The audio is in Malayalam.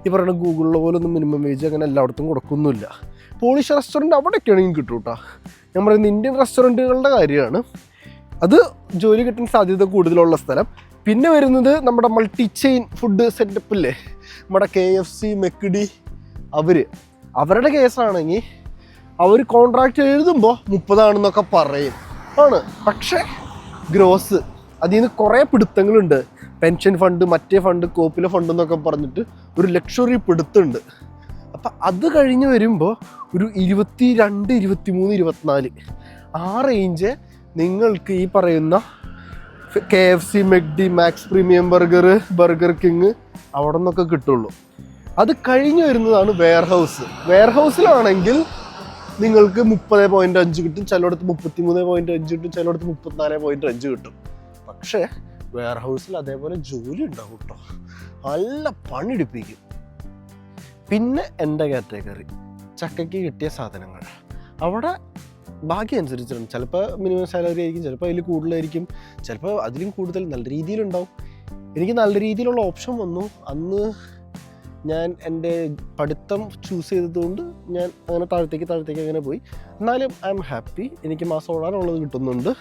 ഈ പറയുന്ന ഗൂഗിളിലെ പോലെ ഒന്നും മിനിമം വേജ് അങ്ങനെ എല്ലായിടത്തും കൊടുക്കുന്നില്ല. പോളിഷ് റെസ്റ്റോറൻറ്റ് അവിടെയൊക്കെയാണെങ്കിൽ കിട്ടും കേട്ടോ. ഞാൻ പറയുന്നത് ഇന്ത്യൻ റെസ്റ്റോറൻറ്റുകളുടെ കാര്യമാണ്. അത് ജോലി കിട്ടാൻ സാധ്യത കൂടുതലുള്ള സ്ഥലം. പിന്നെ വരുന്നത് നമ്മുടെ മൾട്ടി ചെയിൻ ഫുഡ് സെറ്റപ്പില്ലേ, നമ്മുടെ KFC, മെക്ഡി, അവരുടെ കേസാണെങ്കിൽ അവർ കോൺട്രാക്റ്റ് എഴുതുമ്പോൾ 30 പറയും ആണ്. പക്ഷേ ഗ്രോസ് അതിൽ നിന്ന് കുറേ പിടുത്തങ്ങളുണ്ട്. പെൻഷൻ ഫണ്ട്, മറ്റേ ഫണ്ട്, കോപ്പിലെ ഫണ്ട് എന്നൊക്കെ പറഞ്ഞിട്ട് ഒരു ലക്ഷറി പിടുത്തുണ്ട്. അപ്പം അത് കഴിഞ്ഞ് വരുമ്പോൾ ഒരു 22, 23, 24 ആ റേഞ്ച് നിങ്ങൾക്ക് ഈ പറയുന്ന KFC, McD, max premium Burger King അവിടെ നിന്നൊക്കെ കിട്ടുള്ളൂ. അത് കഴിഞ്ഞ് വരുന്നതാണ് വെയർഹൗസിലാണെങ്കിൽ നിങ്ങൾക്ക് 30.5 കിട്ടും, ചിലയിടത്ത് 33.5 കിട്ടും, ചിലയിടത്ത് 34.5 കിട്ടും. പക്ഷേ വെയർഹൗസിൽ അതേപോലെ ജോലി ഉണ്ടാവും കേട്ടോ, നല്ല പണിയെടുപ്പിക്കും. പിന്നെ എൻ്റെ കാറ്റഗറി ചക്കയ്ക്ക് കിട്ടിയ സാധനങ്ങൾ. അവിടെ ഭാഗ്യം അനുസരിച്ചാണ്. ചിലപ്പോൾ മിനിമം സാലറി ആയിരിക്കും, ചിലപ്പോൾ അതിൽ കൂടുതലായിരിക്കും, ചിലപ്പോൾ അതിലും കൂടുതൽ നല്ല രീതിയിലുണ്ടാവും. എനിക്ക് നല്ല രീതിയിലുള്ള ഓപ്ഷൻ വന്നു. അന്ന് ഞാൻ എൻ്റെ പഠിത്തം ചൂസ് ചെയ്തതുകൊണ്ട് ഞാൻ അങ്ങനെ താഴത്തേക്ക് അങ്ങനെ പോയി. എന്നാലും ഐ എം ഹാപ്പി. എനിക്ക് മാസം ഓടാനുള്ളത് കിട്ടുന്നുണ്ട്.